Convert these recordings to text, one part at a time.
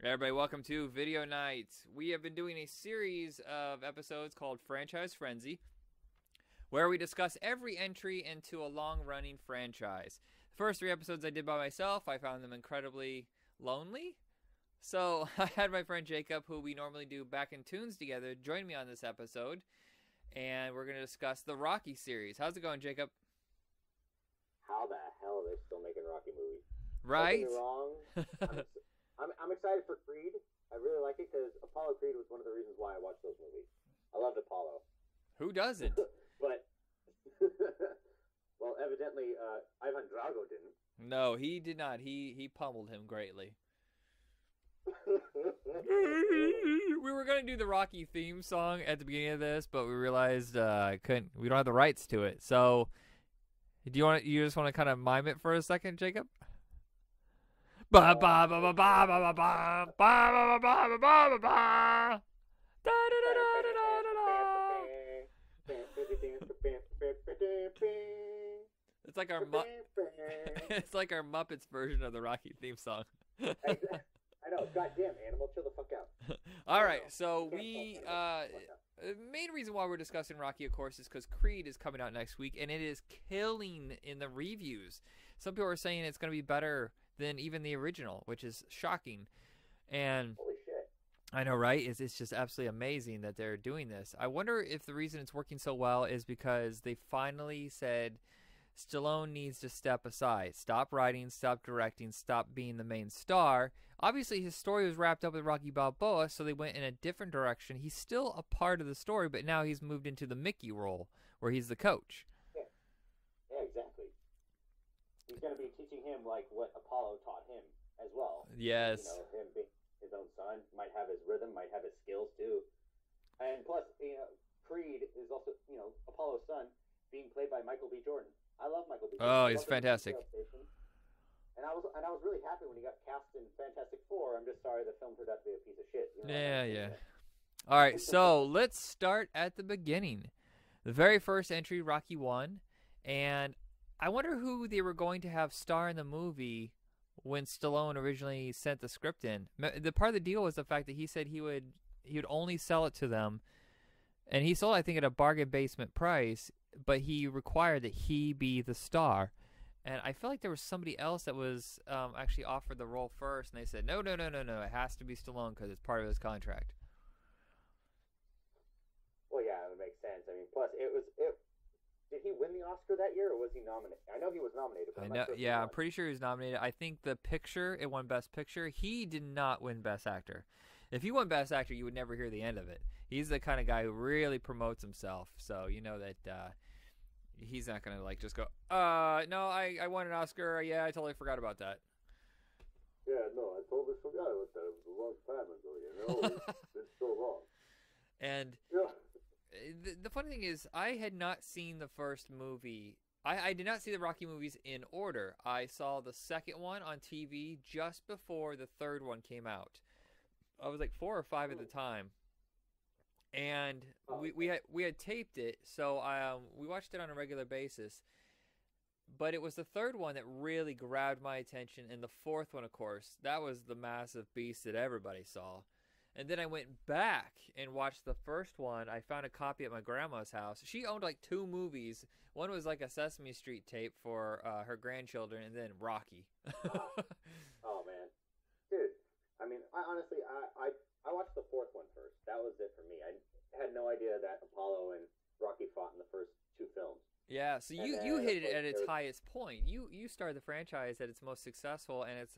Hey everybody, welcome to Video Night. We have been doing a series of episodes called Franchise Frenzy, where we discuss every entry into a long-running franchise. The first 3 episodes I did by myself. I found them incredibly lonely. So I had my friend Jacob, who we normally do Back in Tunes together, join me on this episode. And we're going to discuss the Rocky series. How's it going, Jacob? How the hell are they still making Rocky movies? Right? Don't get me wrong. I'm excited for Creed. I really like it because Apollo Creed was one of the reasons why I watched those movies. I loved Apollo. Who doesn't? But, well, evidently, Ivan Drago didn't. No, he did not. He pummeled him greatly. We were gonna do the Rocky theme song at the beginning of this, but we realized we don't have the rights to it. So, you just want to kind of mime it for a second, Jacob? Ba ba ba ba ba ba ba ba ba ba ba ba ba ba. Da da da da da da da. It's like our it's like our Muppets version of the Rocky theme song. I know. Goddamn, animal, chill the fuck out. All right, so the main reason why we're discussing Rocky, of course, is because Creed is coming out next week, and it is killing in the reviews. Some people are saying it's going to be better than even the original, which is shocking. And holy shit, I know, right? It's just absolutely amazing that they're doing this. I wonder if the reason it's working so well is because they finally said Stallone needs to step aside, stop writing, stop directing, stop being the main star. Obviously, his story was wrapped up with Rocky Balboa, so they went in a different direction. He's still a part of the story, but now he's moved into the Mickey role, where he's the coach. Yeah, exactly. He's going to be teaching him like what Apollo taught him as well. Yes. You know, him being his own son, might have his rhythm, might have his skills too. And plus, Creed is also, Apollo's son being played by Michael B. Jordan. I love Michael B. Jordan. Oh, he's fantastic. And I was really happy when he got cast in Fantastic Four. I'm just sorry the film turned out to be a piece of shit. Yeah. All right, so let's start at the beginning. The very first entry, Rocky 1, and I wonder who they were going to have star in the movie when Stallone originally sent the script in. The part of the deal was the fact that he said he would only sell it to them, and he sold, I think, at a bargain basement price, but he required that he be the star. And I feel like there was somebody else that was actually offered the role first, and they said, no, it has to be Stallone because it's part of his contract. Well, yeah, it makes sense. I mean, plus, did he win the Oscar that year, or was he nominated? I know he was nominated. But I'm pretty sure he was nominated. I think The Picture, it won Best Picture. He did not win Best Actor. If he won Best Actor, you would never hear the end of it. He's the kind of guy who really promotes himself, so you know that he's not gonna just go, no, I won an Oscar. Yeah, I totally forgot about that. Yeah, no, I totally forgot about that. It was a long time ago, it's so wrong. And the funny thing is, I had not seen the first movie. I did not see the Rocky movies in order. I saw the second one on TV just before the third one came out. I was like 4 or 5 at the time. And we had taped it, so we watched it on a regular basis. But it was the third one that really grabbed my attention, and the fourth one, of course, that was the massive beast that everybody saw. And then I went back and watched the first one. I found a copy at my grandma's house. She owned like 2 movies. One was like a Sesame Street tape for her grandchildren, and then Rocky. Oh man, dude. I mean, I watched the fourth one first. That was it for me. I had no idea that Apollo and Rocky fought in the first 2 films. Yeah, so you hit it at its highest point. You started the franchise at its most successful, and it's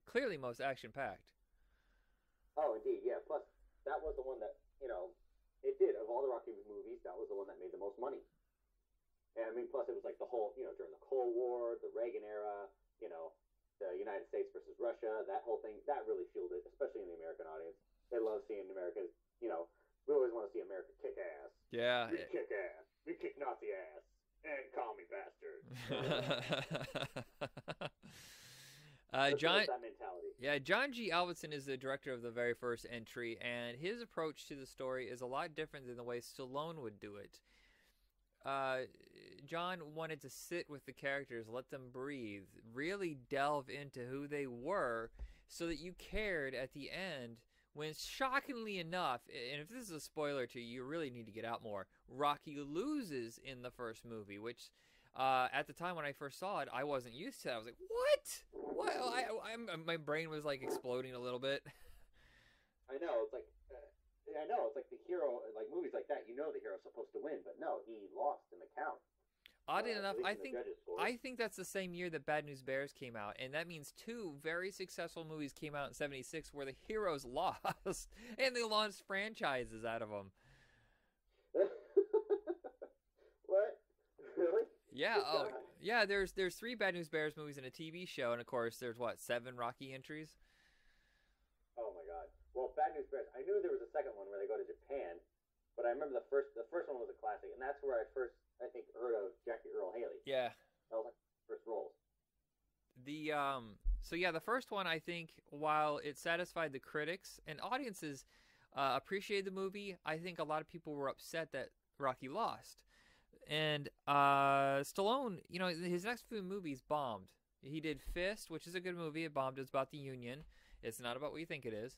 clearly most action-packed. Oh, indeed, yeah. Plus, that was the one that, it did. Of all the Rocky movies, that was the one that made the most money. And I mean, plus it was like the whole, during the Cold War, the Reagan era, the United States versus Russia, that whole thing, that really fueled it, especially in the American audience. They love seeing America's, we always want to see America kick ass. Yeah. We kick ass. We kick Nazi ass. And call me bastard. John, that mentality. Yeah, John G. Avildsen is the director of the very first entry, and his approach to the story is a lot different than the way Stallone would do it. John wanted to sit with the characters, let them breathe, really delve into who they were, so that you cared at the end when, shockingly enough, and if this is a spoiler to you, you really need to get out more, Rocky loses in the first movie, which at the time when I first saw it, I wasn't used to that. I was like, what? My brain was like exploding a little bit. I know, it's like, it's like the hero, like movies like that, you know the hero's supposed to win, but no, he lost in the count. Oddly enough, I think that's the same year that Bad News Bears came out, and that means two very successful movies came out in '76 where the heroes lost, and they launched franchises out of them. What? Really? Yeah. Oh, yeah. There's 3 Bad News Bears movies and a TV show, and of course there's 7 Rocky entries. Oh my God. Well, Bad News Bears. I knew there was a second one where they go to Japan, but I remember the first one was a classic, and that's where I think heard of Jackie Earl Haley. Yeah. That was like first roles. The first one, I think, while it satisfied the critics and audiences appreciated the movie, I think a lot of people were upset that Rocky lost. And Stallone, his next few movies bombed. He did Fist, which is a good movie. It bombed. It's about the Union. It's not about what you think it is.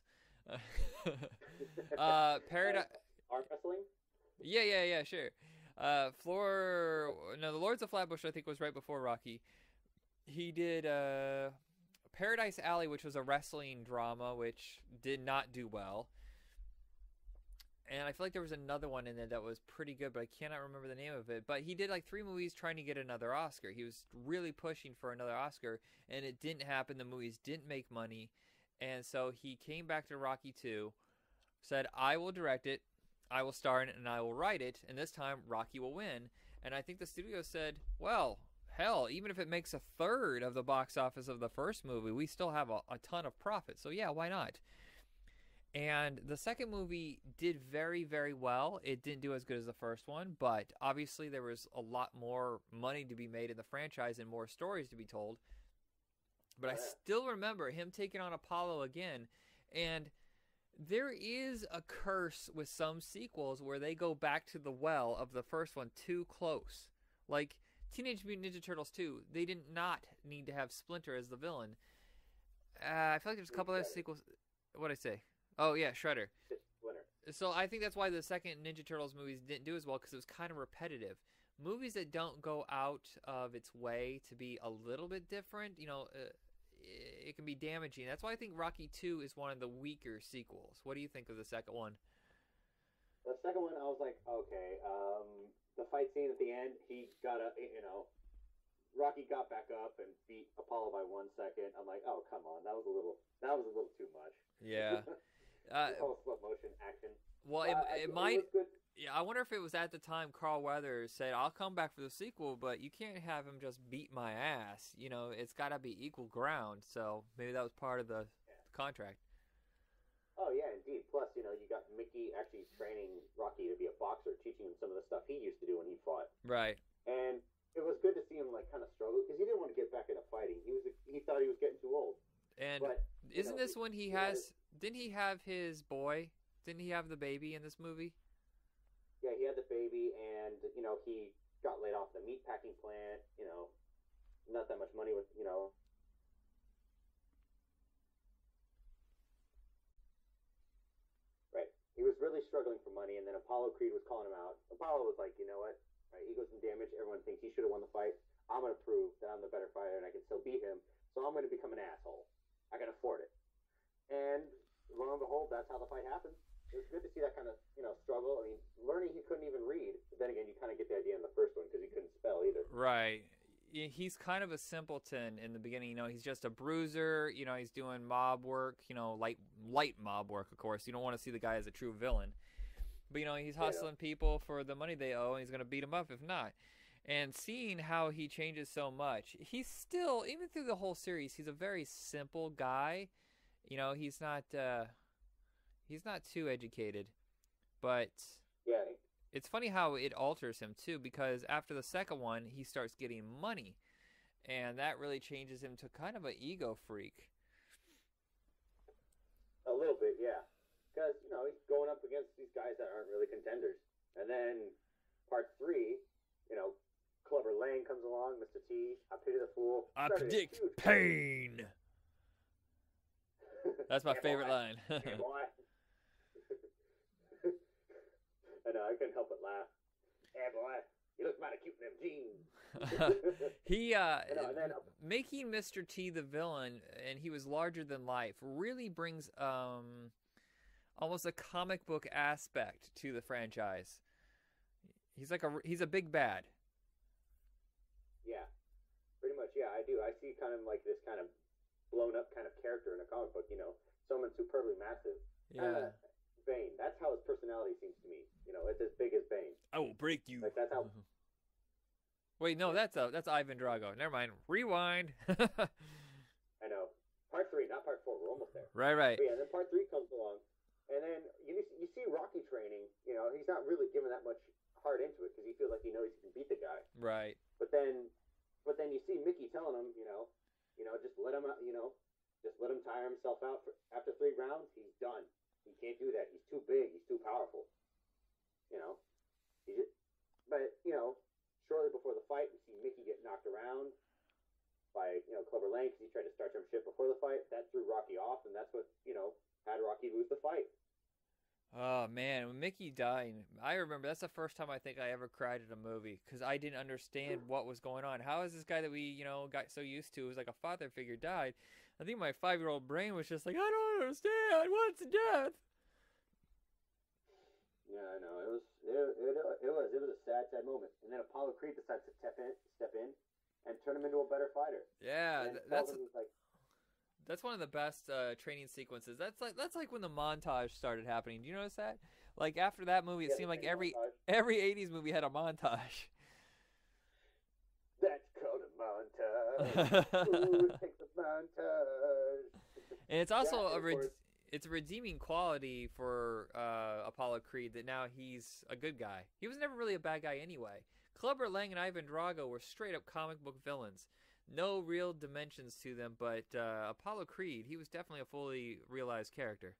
Paradise. Arm wrestling? Yeah, sure. The Lords of Flatbush, I think, was right before Rocky. He did Paradise Alley, which was a wrestling drama, which did not do well. And I feel like there was another one in there that was pretty good, but I cannot remember the name of it. But he did like 3 movies trying to get another Oscar. He was really pushing for another Oscar, and it didn't happen. The movies didn't make money. And so he came back to Rocky 2, said, I will direct it, I will star in it, and I will write it, and this time Rocky will win. And I think the studio said, well, hell, even if it makes a third of the box office of the first movie, we still have a ton of profit. So yeah, why not? And the second movie did very, very well. It didn't do as good as the first one, but obviously there was a lot more money to be made in the franchise and more stories to be told. But I still remember him taking on Apollo again, and there is a curse with some sequels where they go back to the well of the first one too close. Like Teenage Mutant Ninja Turtles 2, they did not need to have Splinter as the villain. I feel like there's a couple other sequels. What'd I say? Oh, yeah, Shredder. So I think that's why the second Ninja Turtles movies didn't do as well, because it was kind of repetitive. Movies that don't go out of its way to be a little bit different, it can be damaging. That's why I think Rocky 2 is one of the weaker sequels. What do you think of the second one? The second one, I was like, okay, the fight scene at the end, he got Rocky got back up and beat Apollo by 1 second. I'm like, oh, come on, that was a little too much. Yeah. Whole slow motion action. Well, it might. Yeah, I wonder if it was at the time Carl Weathers said, "I'll come back for the sequel, but you can't have him just beat my ass. It's got to be equal ground." So maybe that was part of the contract. Oh yeah, indeed. Plus, you got Mickey actually training Rocky to be a boxer, teaching him some of the stuff he used to do when he fought. Right. And it was good to see him like kind of struggle because he didn't want to get back into fighting. He thought he was getting too old. And but, isn't this when he has? Didn't he have his boy? Didn't he have the baby in this movie? Yeah, he had the baby, and he got laid off the meat packing plant. Not that much money with Right. He was really struggling for money, and then Apollo Creed was calling him out. Apollo was like, you know what? Right, egos and damage. Everyone thinks he should have won the fight. I'm going to prove that I'm the better fighter and I can still beat him. So I'm going to become an asshole. I can afford it. And lo and behold, that's how the fight happened. It was good to see that kind of, struggle. I mean, learning he couldn't even read. But then again, you kind of get the idea in the first one because he couldn't spell either. Right. He's kind of a simpleton in the beginning. He's just a bruiser. He's doing mob work, light mob work, of course. You don't want to see the guy as a true villain. But, he's hustling people for the money they owe, and he's going to beat them up if not. And seeing how he changes so much, he's still, even through the whole series, he's a very simple guy. He's not too educated. But yeah, it's funny how it alters him, too, because after the second one, he starts getting money. And that really changes him to kind of an ego freak. A little bit, yeah. Because, he's going up against these guys that aren't really contenders. And then part 3, Clubber Lang comes along, Mr. T, I pity the fool. I predict pain. That's my Yeah, favorite boy. line. Yeah, boy. I know, I couldn't help but laugh. Yeah, boy. You look mighty cute in them jeans. He I know, and then, making Mr. T the villain, and he was larger than life, really brings almost a comic book aspect to the franchise. He's a big bad. yeah, pretty much, yeah, I do. I see kind of like this kind of blown up kind of character in a comic book, you know, someone superbly massive. Yeah. Bane. That's how his personality seems to me. You know, it's as big as Bane. I will break you. Like that's how. Wait, no, that's Ivan Drago. Never mind. Rewind. I know. Part 3, not part 4. We're almost there. Right. But yeah, then part 3 comes along, and then you see Rocky training. You know, he's not really giving that much heart into it because he feels like he knows he can beat the guy. Right. But then you see Mickey telling him, you know, just let him, just let him tire himself out after 3 rounds. He's done. He can't do that. He's too big. He's too powerful. You know, but you know, shortly before the fight, we see Mickey get knocked around by Clubber Lang because he tried to start some shit before the fight. That threw Rocky off, and that's what had Rocky lose the fight. Oh man, when Mickey died, I remember that's the first time I think I ever cried at a movie because I didn't understand what was going on. How is this guy that we got so used to, was like a father figure, died? I think my 5-year-old brain was just like, I don't understand. What's death? Yeah, I know. It was a sad moment. And then Apollo Creed decides to step in, and turn him into a better fighter. Yeah, like, that's one of the best training sequences. That's like when the montage started happening. Do you notice that? Like after that movie, it seemed like every 80s movie had a montage. That's called a montage. Ooh, take the montage. And it's also it's a redeeming quality for Apollo Creed that now he's a good guy. He was never really a bad guy anyway. Clubber Lang and Ivan Drago were straight up comic book villains. No real dimensions to them, but Apollo Creed, he was definitely a fully realized character.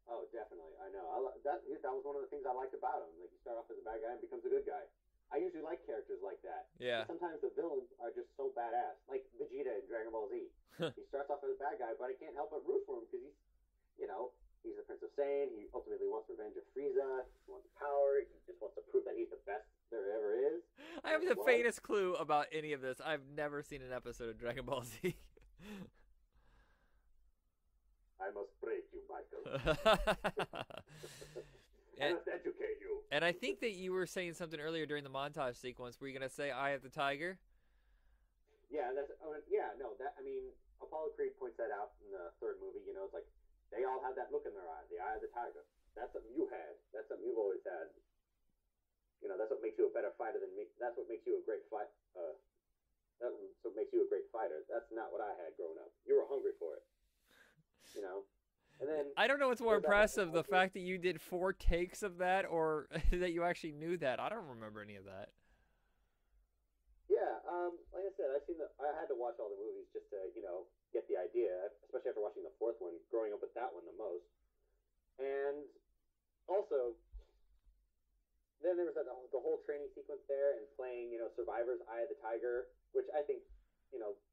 Oh, definitely. I know. That was one of the things I liked about him. Like, you start off as a bad guy and becomes a good guy. I usually like characters like that. Yeah. But sometimes the villains are just so badass. Like Vegeta in Dragon Ball Z. He starts off as a bad guy, but I can't help but root for him because he's the Prince of Saiyan. He ultimately wants revenge of Frieza. He wants power. He just wants to prove that he's the best there ever is. I have the faintest clue about any of this. I've never seen an episode of Dragon Ball Z. I must break you, Michael. I must educate you. And I think that you were saying something earlier during the montage sequence. Were you going to say Eye of the Tiger? Yeah, I mean, Apollo Creed points that out in the 3rd movie. You know, it's like they all had that look in their eye, the eye of the tiger. That's something you had. That's something you've always had. You know, that's what makes you a better fighter than me. That's what makes you a great fight. That's what makes you a great fighter. That's not what I had growing up. You were hungry for it. You know. And then I don't know what's more impressive, the fact that you did 4 takes of that, or that you actually knew that. I don't remember any of that. Yeah, like I said, I had to watch all the movies just to get the idea, especially after watching the 4th one, growing up with that one the most. And also, then there was the whole training sequence there and playing Survivor's Eye of the Tiger, which I think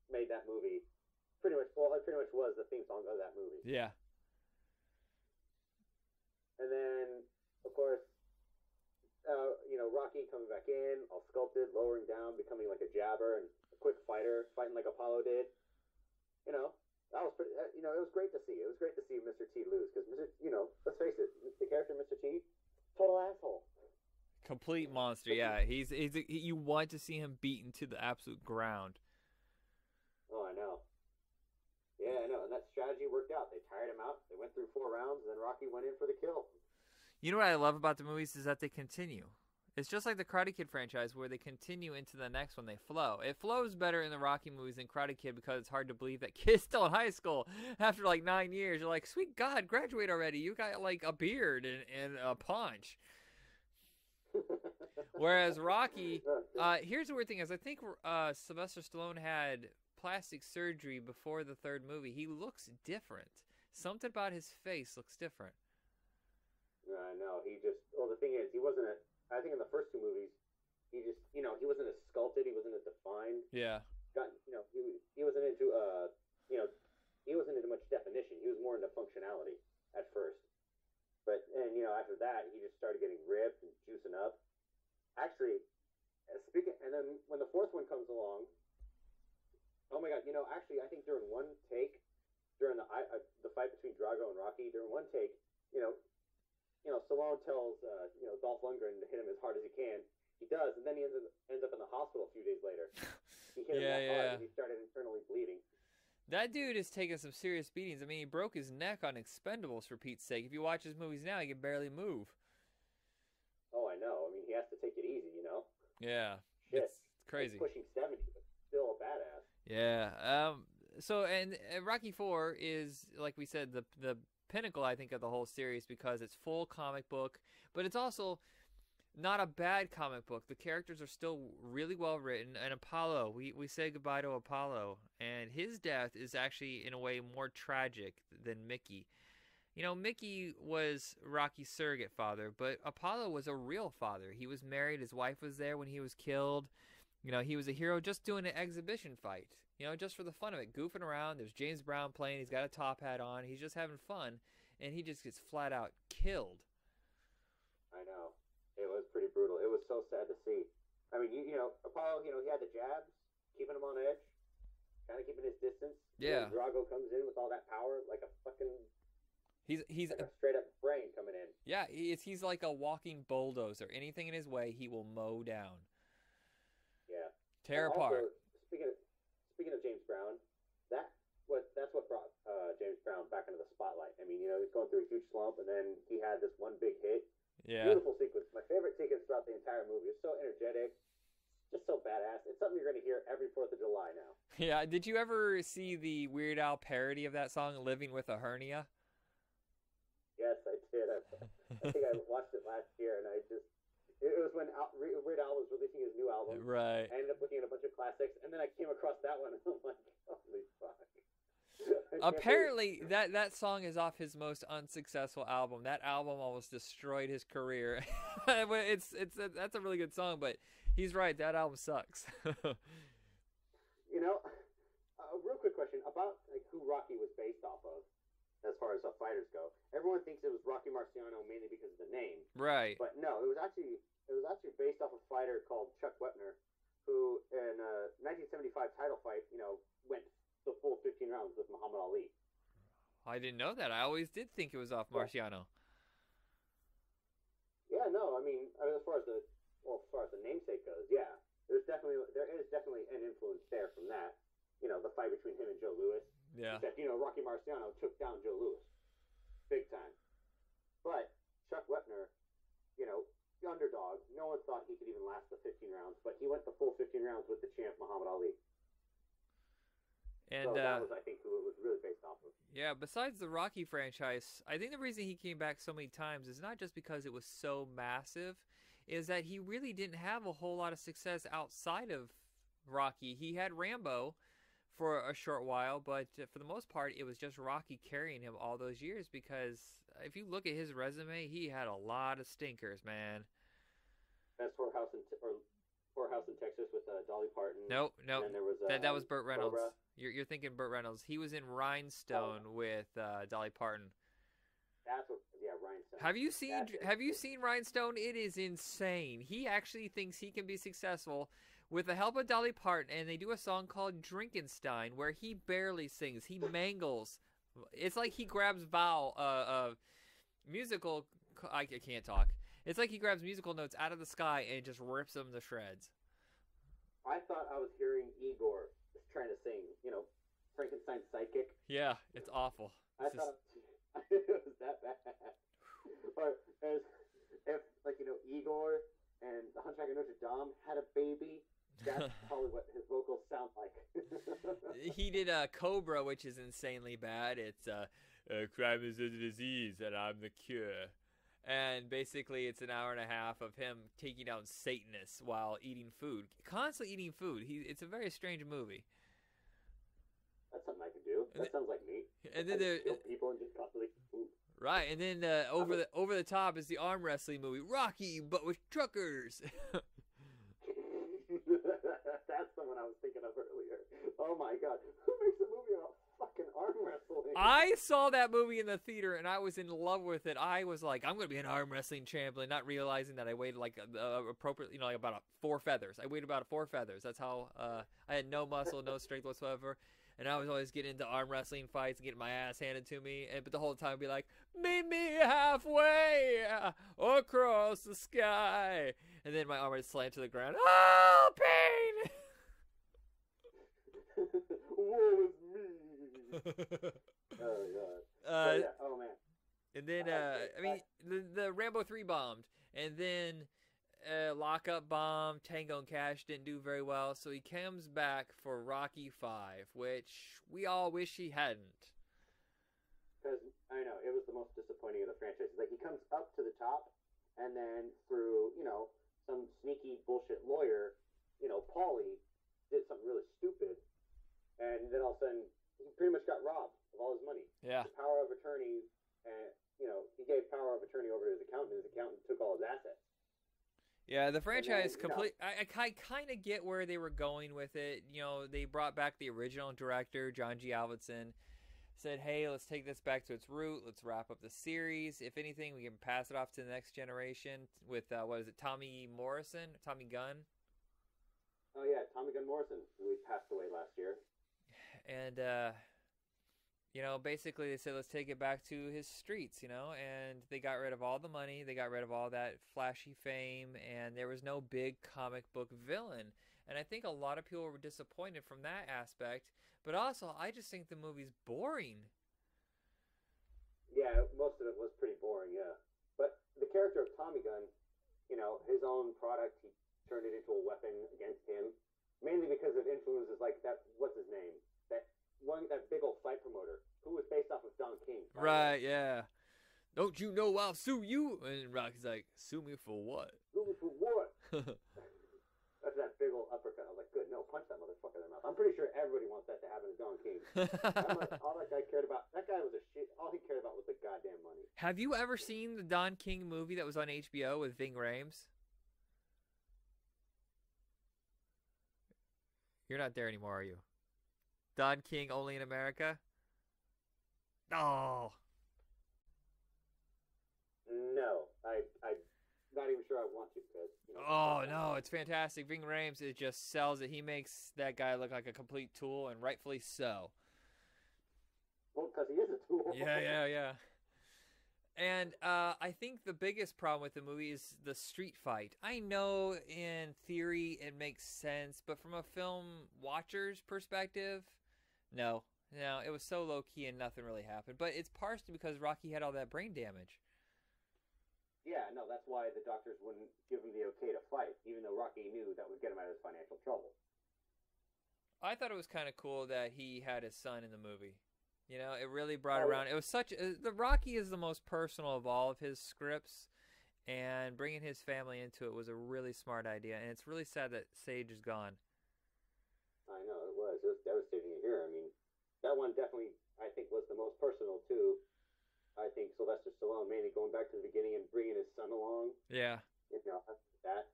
made that movie pretty much was the theme song of that movie. Yeah. And then, of course, Rocky coming back in, all sculpted, lowering down, becoming like a jabber and a quick fighter, fighting like Apollo did. That was pretty. It was great to see. It was great to see Mr. T lose because let's face it, the character Mr. T, total asshole. Complete monster. Yeah, you want to see him beaten to the absolute ground. Oh, I know. Yeah, I know. And that strategy worked out. They tired him out. They went through 4 rounds, and then Rocky went in for the kill. You know what I love about the movies is that they continue. It's just like the Karate Kid franchise where they continue into the next one. They flow. It flows better in the Rocky movies than Karate Kid because it's hard to believe that kid's still in high school after like 9 years. You're like, sweet God, graduate already. You got like a beard and a paunch. Whereas Rocky, here's the weird thing is I think Sylvester Stallone had plastic surgery before the 3rd movie. He looks different. Something about his face looks different. I know. The thing is, he wasn't I think in the first 2 movies, he just, he wasn't as sculpted, he wasn't as defined. Yeah. He wasn't into, he wasn't into much when the fourth one comes along, oh my god, actually, I think during one take, during the fight between Drago and Rocky, during one take, Stallone tells Dolph Lundgren to hit him as hard as he can. He does, and then he ends up in the hospital a few days later. He hit him that hard, and he started internally bleeding. That dude is taking some serious beatings. I mean, he broke his neck on Expendables, for Pete's sake. If you watch his movies now, he can barely move. Oh, I know. I mean, he has to take it easy, Yeah. Shit. It's crazy. He's pushing 70, but still a badass. Yeah. So, and Rocky IV is, like we said, the pinnacle, I think, of the whole series because it's full comic book, but it's also not a bad comic book. The characters are still really well written. And Apollo, we say goodbye to Apollo, and his death is actually, in a way, more tragic than Mickey. Mickey was Rocky's surrogate father, but Apollo was a real father. He was married. His wife was there when he was killed. He was a hero just doing an exhibition fight, just for the fun of it, goofing around. There's James Brown playing. He's got a top hat on. He's just having fun, and he just gets flat out killed. I know. It was pretty brutal. It was so sad to see. I mean, Apollo, he had the jabs, keeping him on edge, kind of keeping his distance. Yeah. Drago comes in with all that power, like a fucking... He's like a straight up brain coming in. Yeah, he's like a walking bulldozer. Anything in his way, he will mow down. Yeah. Tear apart. Speaking of James Brown, that's what brought James Brown back into the spotlight. I mean, he's going through a huge slump, and then he had this one big hit. Yeah. Beautiful sequence. My favorite sequence throughout the entire movie. It's so energetic, just so badass. It's something you're going to hear every 4th of July now. Yeah. Did you ever see the Weird Al parody of that song, "Living with a Hernia"? Yes, I did. I think I watched it last year, and it was when Weird Al was releasing his new album. Right. I ended up looking at a bunch of classics, and then I came across that one, and I'm like, holy fuck. Apparently, that song is off his most unsuccessful album. That album almost destroyed his career. That's a really good song, but he's right. That album sucks. Real quick question about who Rocky was based off of, as far as fighters go. Everyone thinks it was Rocky Marciano mainly because of the name. Right. But no, it was actually based off a fighter called Chuck Wepner, who in a 1975 title fight, went the full 15 rounds with Muhammad Ali. I didn't know that. I always did think it was off Marciano. Yeah, no, I mean, as far as the namesake goes, yeah, there is definitely an influence there from that. The fight between him and Joe Louis. Yeah. Except, Rocky Marciano took down Joe Louis, big time. But Chuck Wepner, the underdog, no one thought he could even last the 15 rounds, but he went the full 15 rounds with the champ Muhammad Ali. And so that was, I think, who it was really based off of. Yeah, besides the Rocky franchise, I think the reason he came back so many times is not just because it was so massive, is that he really didn't have a whole lot of success outside of Rocky. He had Rambo for a short while, but for the most part, it was just Rocky carrying him all those years because if you look at his resume, he had a lot of stinkers, man. That's Whorehouse in Texas with Dolly Parton. Nope. And there was, that was Burt Reynolds. Cobra. You're thinking Burt Reynolds. He was in Rhinestone with Dolly Parton. That's what, Rhinestone. Have you seen Rhinestone? It is insane. He actually thinks he can be successful with the help of Dolly Parton, and they do a song called Drinkenstein where he barely sings. He mangles. It's like he grabs musical. I can't talk. It's like he grabs musical notes out of the sky and just rips them to shreds. I thought I was hearing Igor trying to sing, Frankenstein's sidekick. Yeah, it's awful. I thought it was that bad. Or if Igor and the Hunchback of Notre Dame had a baby, that's probably what his vocals sound like. He did Cobra, which is insanely bad. It's crime is a disease and I'm the cure. And basically it's an hour and a half of him taking down Satanists while eating food. Constantly eating food. It's a very strange movie. That's something I could do. That sounds like me. And then there, kill people and just constantly eat food. Right, and then over the top is the arm wrestling movie, Rocky, but with truckers. That's the one I was thinking of earlier. Oh my god, who makes a movie about fucking arm wrestling? I saw that movie in the theater and I was in love with it. I was like, I'm going to be an arm wrestling champion, not realizing that I weighed like appropriate, you know, like about 4 feathers. I weighed about 4 feathers. That's how I had no muscle, no strength whatsoever. And I was always getting into arm wrestling fights and getting my ass handed to me. But the whole time I'd be like, meet me halfway across the sky. And then my arm would slam to the ground. Oh, pain! Woe is me! Oh, God. Yeah. Oh, man. And then, I mean, the Rambo 3 bombed. And then Lockup bombed. Tango and Cash didn't do very well. So he comes back for Rocky 5, which we all wish he hadn't. Because, I know, it was the most disappointing of the franchises. Like, he comes up to the top, and then through, you know, some sneaky bullshit lawyer, you know, Paulie, did something really stupid. And then all of a sudden, he pretty much got robbed of all his money. Yeah. The power of attorney, and you know, he gave power of attorney over to his accountant. His accountant took all his assets. Yeah, the franchise then, complete. I kind of get where they were going with it. You know, they brought back the original director, John G. Avildsen. Said, hey, let's take this back to its root. Let's wrap up the series. If anything, we can pass it off to the next generation with what is it, Tommy Gunn. Oh yeah, Tommy Gunn Morrison, who passed away last year. And, you know, basically they said, let's take it back to his streets, you know, and they got rid of all the money. They got rid of all that flashy fame, and there was no big comic book villain. And I think a lot of people were disappointed from that aspect, but also I just think the movie's boring. Yeah, most of it was pretty boring, yeah. But the character of Tommy Gunn, you know, his own product, he turned it into a weapon against him, mainly because of influences like that, what's his name? That big old fight promoter who was based off of Don King. Right, yeah. Don't you know I'll sue you? And Rocky's like, sue me for what? Sue me for what? That's that big old uppercut. I was like, good, no, punch that motherfucker in the mouth. I'm pretty sure everybody wants that to happen to Don King. All that guy cared about, that guy was a shit. All he cared about was the goddamn money. Have you ever seen the Don King movie that was on HBO with Ving Rhames? You're not there anymore, are you? Don King, Only in America? Oh. No, I'm not even sure I want to. Because, you know, oh, no, it's fantastic. Ving Rhames, it just sells it. He makes that guy look like a complete tool, and rightfully so. Well, because he is a tool. Yeah. And I think the biggest problem with the movie is the street fight. I know in theory it makes sense, but from a film watcher's perspective, no, it was so low-key and nothing really happened. But it's partially because Rocky had all that brain damage. Yeah, no, that's why the doctors wouldn't give him the okay to fight, even though Rocky knew that would get him out of his financial trouble. I thought it was kind of cool that he had his son in the movie. You know, it really brought around. It was such the Rocky is the most personal of all of his scripts, and bringing his family into it was a really smart idea. And it's really sad that Sage is gone. I know it was. It was devastating to hear. I mean, that one definitely I think was the most personal too. I think Sylvester Stallone mainly going back to the beginning and bringing his son along. Yeah. You know that.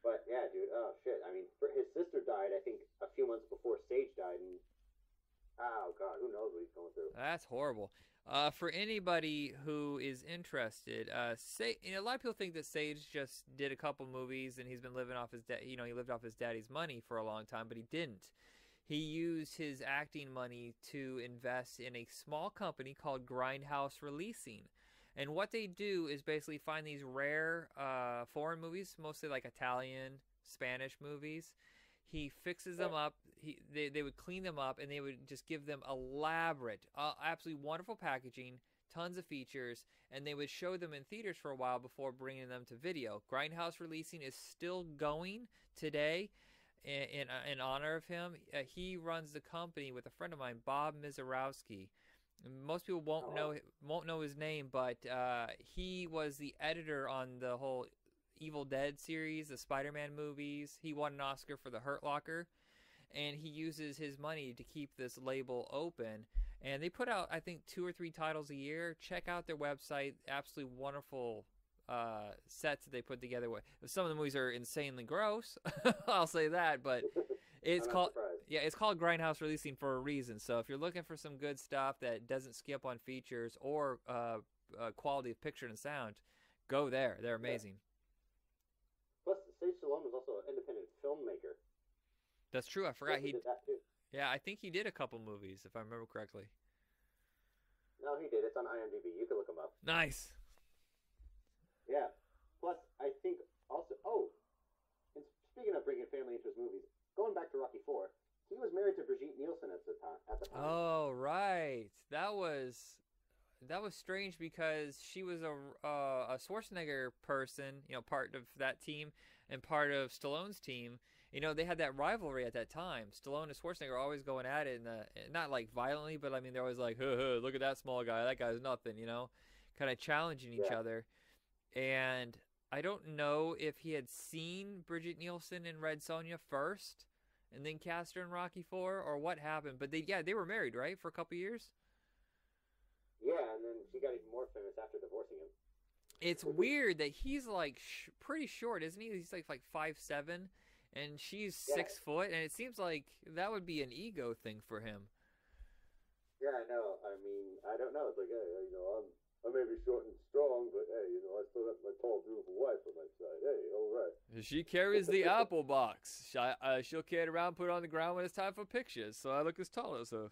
But yeah, dude. Oh shit. I mean, his sister died. I think a few months before Sage died, and oh god, who knows what he's going through. That's horrible. For anybody who is interested, a lot of people think that Sage just did a couple movies and he's been living off his he lived off his daddy's money for a long time, but he didn't. He used his acting money to invest in a small company called Grindhouse Releasing. And what they do is basically find these rare foreign movies, mostly like Italian, Spanish movies. He fixes them up. They would clean them up, and they would just give them elaborate, absolutely wonderful packaging, tons of features, and they would show them in theaters for a while before bringing them to video. Grindhouse Releasing is still going today in honor of him. He runs the company with a friend of mine, Bob Mizorowski. Most people won't know his name, but he was the editor on the whole Evil Dead series, the Spider-Man movies. He won an Oscar for The Hurt Locker, and he uses his money to keep this label open. And they put out, I think, 2 or 3 titles a year. Check out their website. Absolutely wonderful sets that they put together. Some of the movies are insanely gross. I'll say that, but it's called Yeah, it's called Grindhouse Releasing for a reason. So if you're looking for some good stuff that doesn't skip on features or quality of picture and sound, go there. They're amazing. Plus, Sage Stallone was also an independent filmmaker. That's true. I forgot he did that too. Yeah, I think he did a couple movies, if I remember correctly. No, he did. It's on IMDb. You can look him up. Nice. Yeah. Plus, I think also. Oh, and speaking of bringing family into his movies, going back to Rocky IV, he was married to Brigitte Nielsen at the time. Oh, right. That was strange because she was a Schwarzenegger person, you know, part of that team and part of Stallone's team. You know, they had that rivalry at that time. Stallone and Schwarzenegger were always going at it, not like violently, but I mean, they're always like, look at that small guy. That guy's nothing, you know, kind of challenging each other. And I don't know if he had seen Brigitte Nielsen in Red Sonja first and then cast her in Rocky IV or what happened. But they were married, right, for a couple years? Yeah, and then she got even more famous after divorcing him. It's weird that he's like pretty short, isn't he? He's like 5'7", and she's 6 foot, and it seems like that would be an ego thing for him. Yeah, I know. I mean, I don't know. It's like, hey, you know, I may be short and strong, but hey, you know, I still have my tall, beautiful wife on my side. Hey, all right. She carries the apple box. She'll carry it around, put it on the ground when it's time for pictures, so I look as tall as her.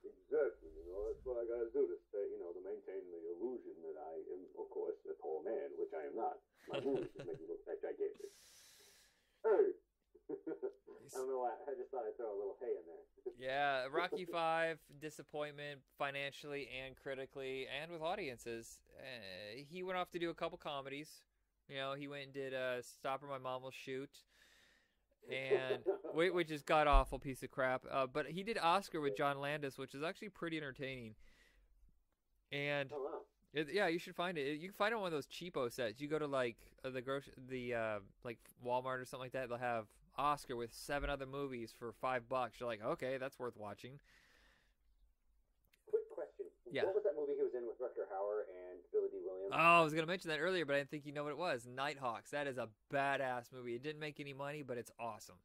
Exactly. You know, that's what I got to do to stay, you know, to maintain the illusion that I am, of course, a tall man, which I am not. My movies just make me look that gigantic. Hey! I don't know why. I just thought I'd throw a little hey in there. Yeah, Rocky V, disappointment financially and critically and with audiences. He went off to do a couple comedies. You know, he went and did Stop or My Mom Will Shoot, and which is god-awful piece of crap. But he did Oscar with John Landis, which is actually pretty entertaining. And yeah, you should find it. You can find it on one of those cheapo sets. You go to like like Walmart or something like that. They'll have Oscar with 7 other movies for $5. You're like, okay, that's worth watching. Quick question. Yeah. What was that movie he was in with Rutger Hauer and Billy D. Williams? Oh, I was going to mention that earlier, but I didn't think you know what it was. Nighthawks. That is a badass movie. It didn't make any money, but it's awesome.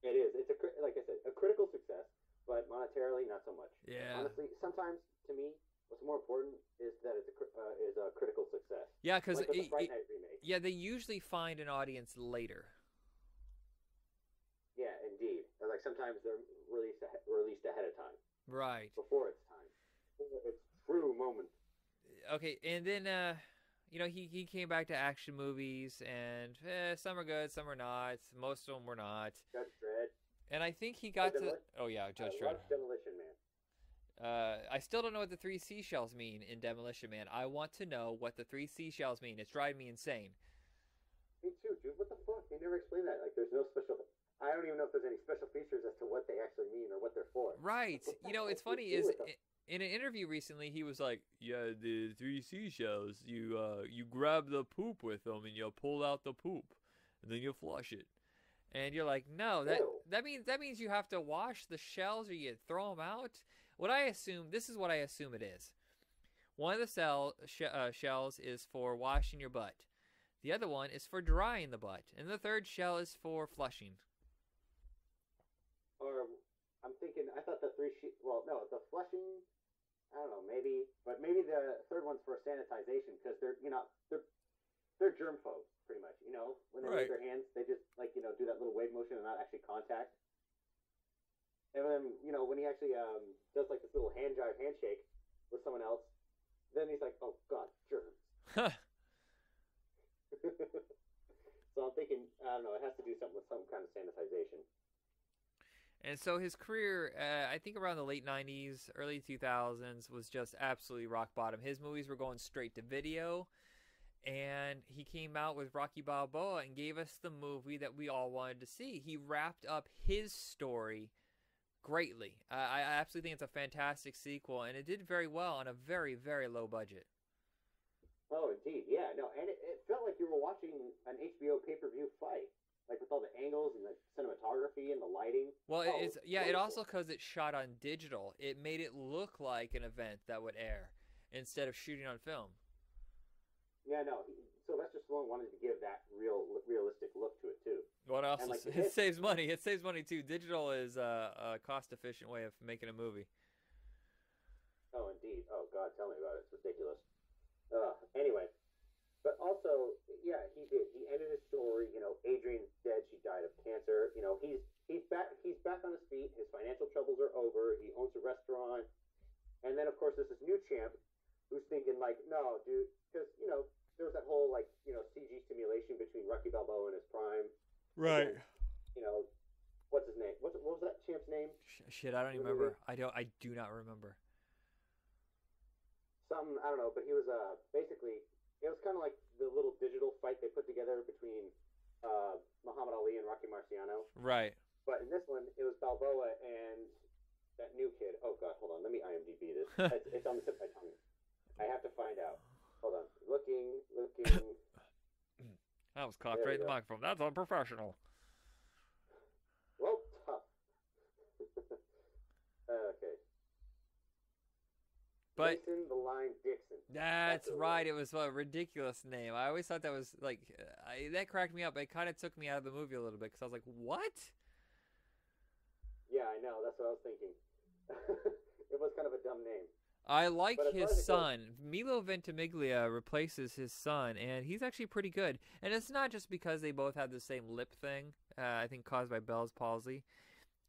It is. It's, like I said, a critical success, but monetarily, not so much. Yeah. Honestly, sometimes, to me, what's more important is that it's a critical success. Yeah, because like the Fright Night remake. Yeah, they usually find an audience later. Yeah, indeed. Or like sometimes they're released ahead of time. Right. Before it's time. It's true moment. Okay, and then you know, he came back to action movies, and some are good, some are not. Most of them were not. Judge Dredd. And I think he got to. Oh yeah, Judge Dredd. Demolition Man. I still don't know what the 3 seashells mean in Demolition Man. I want to know what the 3 seashells mean. It's driving me insane. Me too, dude. What the fuck? They never explain that. Like, there's no special. I don't even know if there's any special features as to what they actually mean or what they're for. Right. You know, it's funny is in an interview recently, he was like, "Yeah, the 3 seashells. You grab the poop with them and you pull out the poop, and then you flush it." And you're like, "No, that means you have to wash the shells or you throw them out." This is what I assume it is. One of the shells is for washing your butt. The other one is for drying the butt, and the third shell is for flushing. Or I'm thinking, I thought the the flushing, I don't know, maybe the third one's for sanitization because they're germaphobes pretty much. You know, when they move their hands, they just do that little wave motion and not actually contact. And then when he actually does like this little hand jive handshake with someone else, then he's like, oh god, germs. So I'm thinking, I don't know, it has to do something with some kind of sanitization. And so his career, I think around the late 90s, early 2000s, was just absolutely rock bottom. His movies were going straight to video, and he came out with Rocky Balboa and gave us the movie that we all wanted to see. He wrapped up his story greatly. I absolutely think it's a fantastic sequel, and it did very well on a very, very low budget. Oh, indeed, yeah. No, and it felt like you were watching an HBO pay-per-view fight. Like with all the angles and the cinematography and the lighting. Well, it also because it's shot on digital, it made it look like an event that would air instead of shooting on film. Yeah, no. Sylvester Stallone wanted to give that realistic look to it too. What else? And, like, It saves money. It saves money too. Digital is a cost-efficient way of making a movie. Oh, indeed. Oh, God, tell me about it. It's ridiculous. Anyway, but also, yeah, he did. He ended his story. You know, Adrian's dead. She died of cancer. You know, he's back. He's back on his feet. His financial troubles are over. He owns a restaurant. And then, of course, there's this new champ who's thinking, like, no, dude, because, you know, there was that whole, like, you know, CG simulation between Rocky Balboa and his prime. Right. And, you know, what's his name? What was that champ's name? Shit, I don't even remember. I do not remember. Something, I don't know, but he was basically, it was kind of like the little digital fight they put together between Muhammad Ali and Rocky Marciano. Right. But in this one, it was Balboa and that new kid. Oh, God, hold on. Let me IMDb this. It's on the tip of my tongue. I have to find out. Hold on. Looking. That was coughed right in the microphone. That's unprofessional. Well, tough. Okay. But Jason the Line Dixon. That's right. It was a ridiculous name. I always thought that was like that cracked me up. It kind of took me out of the movie a little bit because I was like, "What?" Yeah, I know. That's what I was thinking. It was kind of a dumb name. I like his son. Milo Ventimiglia replaces his son, and he's actually pretty good. And it's not just because they both have the same lip thing, I think caused by Bell's palsy.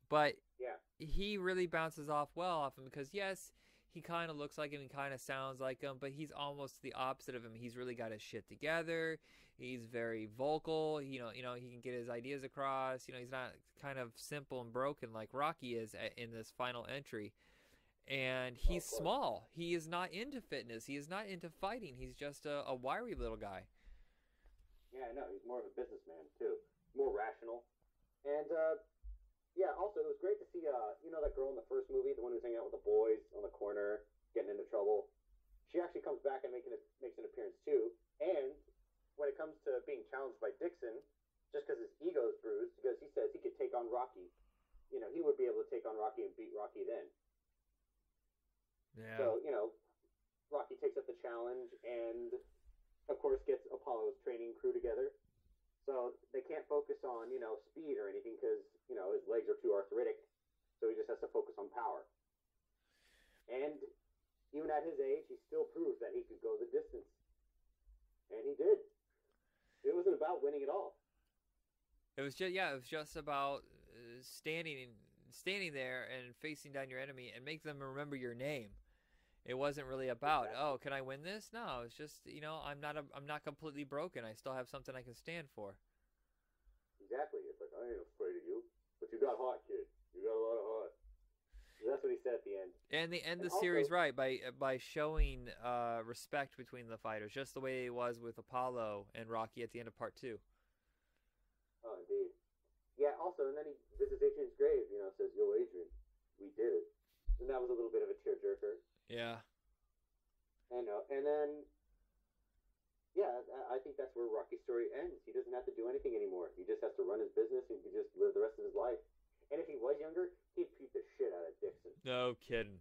But yeah, he really bounces off him because, yes, he kind of looks like him, he kind of sounds like him, but he's almost the opposite of him. He's really got his shit together. He's very vocal. You know, he can get his ideas across. You know, he's not kind of simple and broken like Rocky is in this final entry. And he's small. He is not into fitness. He is not into fighting. He's just a wiry little guy. Yeah, I know. He's more of a businessman, too. More rational. And, yeah, also, it was great to see, you know that girl in the first movie, the one who's hanging out with the boys on the corner, getting into trouble? She actually comes back and makes an appearance, too. And when it comes to being challenged by Dixon, just because his ego is bruised, because he says he could take on Rocky. You know, he would be able to take on Rocky and beat Rocky then. Yeah. So, you know, Rocky takes up the challenge and, of course, gets Apollo's training crew together. So they can't focus on, you know, speed or anything because, you know, his legs are too arthritic. So he just has to focus on power. And even at his age, he still proves that he could go the distance. And he did. It wasn't about winning at all. It was just about standing there and facing down your enemy and make them remember your name. It wasn't really about, oh, can I win this? No, it's just, you know, I'm not completely broken. I still have something I can stand for. Exactly. It's like, I ain't afraid of you, but you got heart, kid. You got a lot of heart. And that's what he said at the end. And they end the series right by showing respect between the fighters, just the way it was with Apollo and Rocky at the end of part 2. Oh, indeed. Yeah, also, and then he visits Adrian's grave, you know, says, yo, Adrian, we did it. And that was a little bit of a tearjerker. Yeah. I know. And then, yeah, I think that's where Rocky's story ends. He doesn't have to do anything anymore. He just has to run his business and he can just live the rest of his life. And if he was younger, he'd beat the shit out of Dixon. No kidding.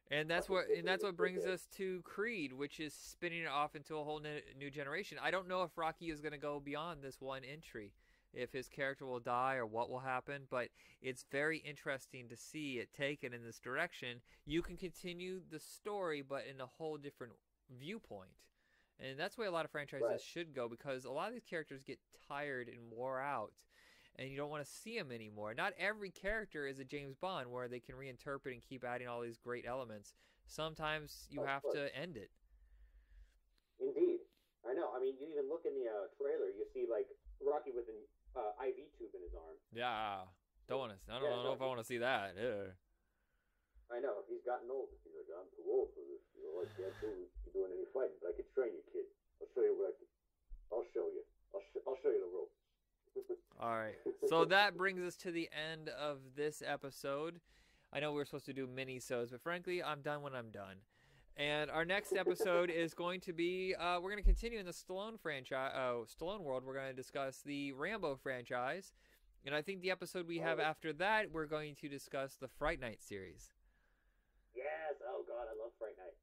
And that's what brings us to Creed, which is spinning it off into a whole new generation. I don't know if Rocky is going to go beyond this one entry, if his character will die or what will happen, but it's very interesting to see it taken in this direction. You can continue the story, but in a whole different viewpoint. And that's where a lot of franchises should go, because a lot of these characters get tired and wore out, and you don't want to see them anymore. Not every character is a James Bond where they can reinterpret and keep adding all these great elements. Sometimes you have to end it. Indeed. I know. I mean, you even look in the trailer, you see, like, Rocky with an IV tube in his arm. Yeah. I don't know if I want to see that. Yeah. I know. He's gotten old. He's like, I'm too old for this. You know, I can't do doing any fighting, but I can train you, kid. I'll show you what I can. I'll show you. I'll show you the ropes. All right. So that brings us to the end of this episode. I know we were supposed to do mini-sodes, but frankly, I'm done when I'm done. And our next episode is going to be, we're going to continue in the Stallone franchise, Stallone world. We're going to discuss the Rambo franchise. And I think the episode we have after that, we're going to discuss the Fright Night series. Yes. Oh, God, I love Fright Night.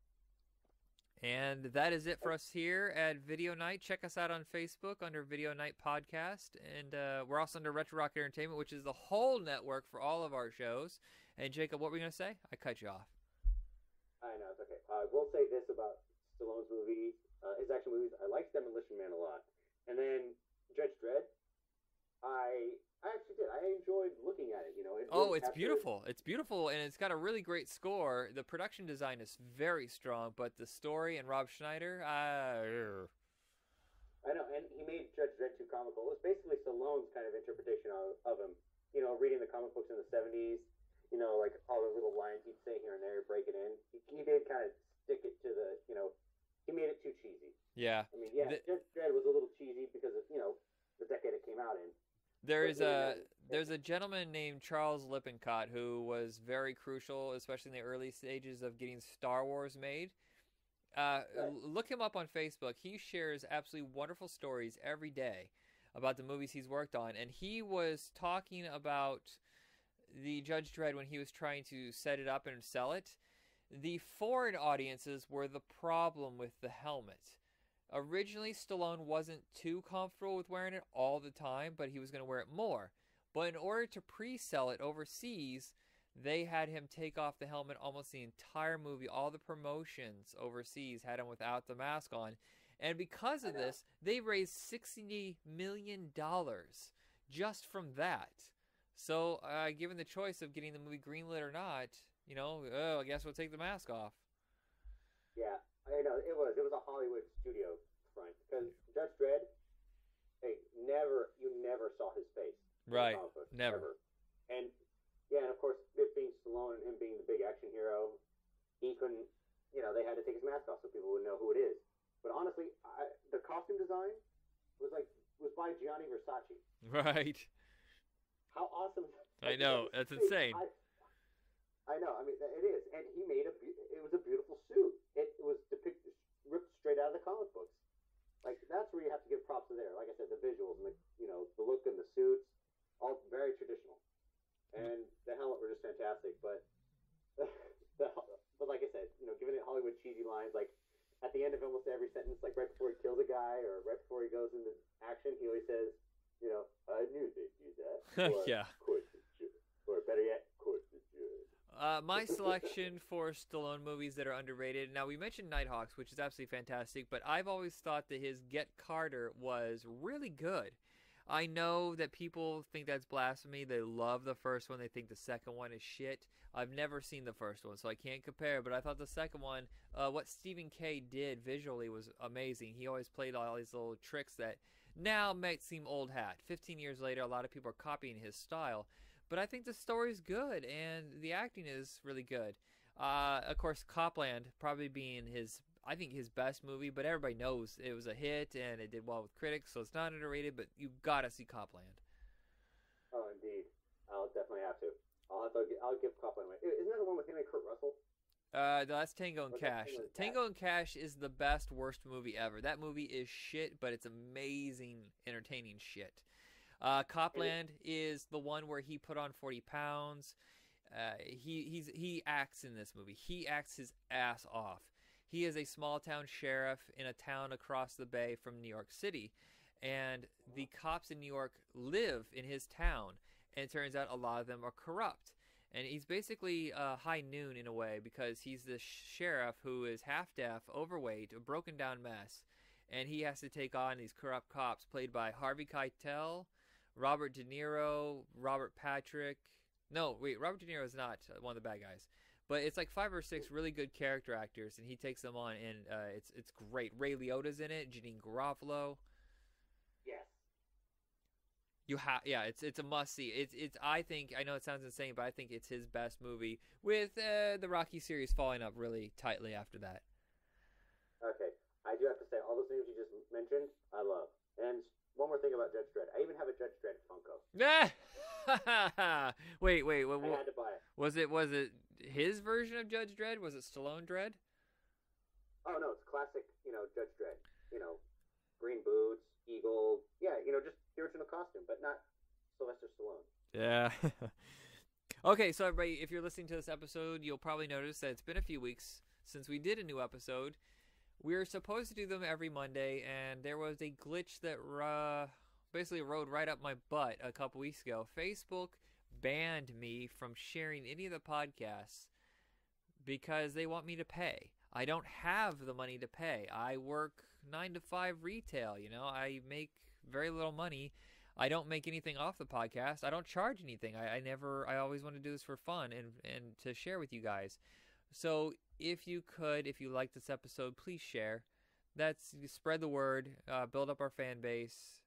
And that is it for us here at Video Night. Check us out on Facebook under Video Night Podcast. And we're also under Retro Rock Entertainment, which is the whole network for all of our shows. And Jacob, what were you going to say? I cut you off. I know, it's okay. I will say this about Stallone's movies, his action movies. I liked Demolition Man a lot. And then Judge Dredd, I actually did. I enjoyed looking at it. You know, It's beautiful. It's beautiful, and it's got a really great score. The production design is very strong, but the story and Rob Schneider, I know, and he made Judge Dredd too comical. It was basically Stallone's kind of interpretation of him. You know, reading the comic books in the 70s, you know, like all the little lines he'd say here and there, break it in. He did kind of stick it to the, you know, he made it too cheesy. Yeah. I mean, Judge Dredd was a little cheesy because of, you know, the decade it came out in. There's a gentleman named Charles Lippincott who was very crucial, especially in the early stages of getting Star Wars made. Look him up on Facebook. He shares absolutely wonderful stories every day about the movies he's worked on, and he was talking about the Judge Dredd when he was trying to set it up and sell it. The foreign audiences were the problem with the helmet. Originally, Stallone wasn't too comfortable with wearing it all the time, but he was going to wear it more. But in order to pre-sell it overseas, they had him take off the helmet almost the entire movie. All the promotions overseas had him without the mask on. And because of this, they raised $60 million just from that. So, given the choice of getting the movie greenlit or not, you know, I guess we'll take the mask off. Yeah. I know, it was a Hollywood studio front, because Judge Dredd, you never saw his face. Right, never. Ever. And, yeah, and of course, it being Stallone and him being the big action hero, he couldn't, you know, they had to take his mask off so people would know who it is. But honestly, the costume design was by Gianni Versace. Right. How awesome. I know, that's insane. I know, I mean, it is. And he made it was a beautiful suit. It was ripped straight out of the comic books. Like, that's where you have to give props to there. Like I said, the visuals and the look and the suits, all very traditional. And the helmet were just fantastic. But but like I said, giving it Hollywood cheesy lines, like at the end of almost every sentence, like right before he kills a guy or right before he goes into action, he always says, I knew they'd do that. Or, yeah. Of course it should. Or better yet, of course it should. My selection for Stallone movies that are underrated. Now, we mentioned Nighthawks, which is absolutely fantastic, but I've always thought that his Get Carter was really good. I know that people think that's blasphemy. They love the first one. They think the second one is shit. I've never seen the first one, so I can't compare, but I thought the second one, what Stephen K. did visually was amazing. He always played all these little tricks that now might seem old hat. 15 years later, a lot of people are copying his style. But I think the story's good, and the acting is really good. Of course, Copland probably being his best movie, but everybody knows it was a hit, and it did well with critics, so it's not underrated, but you gotta see Copland. Oh, indeed. I'll definitely have to. I'll give Copland away. Isn't that the one with him and Kurt Russell? That's Tango and Cash. Tango and Cash is the best, worst movie ever. That movie is shit, but it's amazing, entertaining shit. Copland is the one where he put on 40 pounds. He acts in this movie. He acts his ass off. He is a small town sheriff in a town across the bay from New York City. And the cops in New York live in his town. And it turns out a lot of them are corrupt. And he's basically High Noon in a way, because he's the sheriff who is half-deaf, overweight, a broken-down mess. And he has to take on these corrupt cops played by Harvey Keitel, Robert De Niro, Robert Patrick. No, wait, Robert De Niro is not one of the bad guys. But it's like 5 or 6 really good character actors, and he takes them on, and it's great. Ray Liotta's in it, Janine Garofalo. Yes. It's a must see. It's I think, I know it sounds insane, but I think it's his best movie, with the Rocky series following up really tightly after that. Okay, I do have to say, all those names you just mentioned, I love. And one more thing about Judge Dredd. I even have a Judge Dredd Funko. Wait. I had to buy it. Was it his version of Judge Dredd? Was it Stallone Dredd? Oh, no, it's classic, Judge Dredd. Green boots, eagle. Yeah, just the original costume, but not Sylvester Stallone. Yeah. Okay, so everybody, if you're listening to this episode, you'll probably notice that it's been a few weeks since we did a new episode. We were supposed to do them every Monday, and there was a glitch that basically rode right up my butt a couple weeks ago. Facebook banned me from sharing any of the podcasts because they want me to pay. I don't have the money to pay. I work 9 to 5 retail, you know. I make very little money. I don't make anything off the podcast. I don't charge anything. I always want to do this for fun and to share with you guys. So if you like this episode, please share. Spread the word, build up our fan base.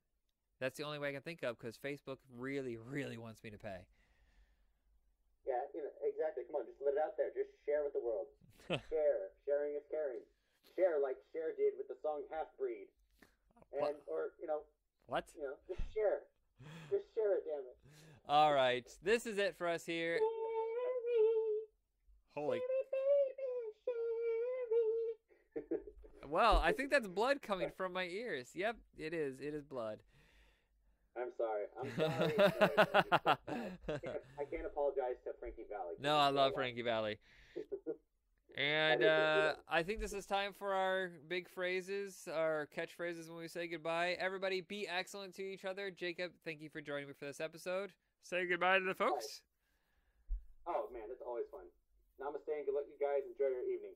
That's the only way I can think of, because Facebook really, really wants me to pay. Yeah, exactly. Come on, just let it out there. Just share with the world. Share. Sharing is caring. Share like Cher did with the song Half Breed. And, What? Just share. Just share it, damn it. All right. This is it for us here. Holy. Well, I think that's blood coming from my ears. Yep, it is. It is blood. I'm sorry. I can't apologize to Frankie Valli. No, I love Frankie Valli. And I think this is time for our big phrases, our catchphrases when we say goodbye. Everybody be excellent to each other. Jacob, thank you for joining me for this episode. Say goodbye to the folks. Oh, man, it's always fun. Namaste and good luck, you guys. Enjoy your evening.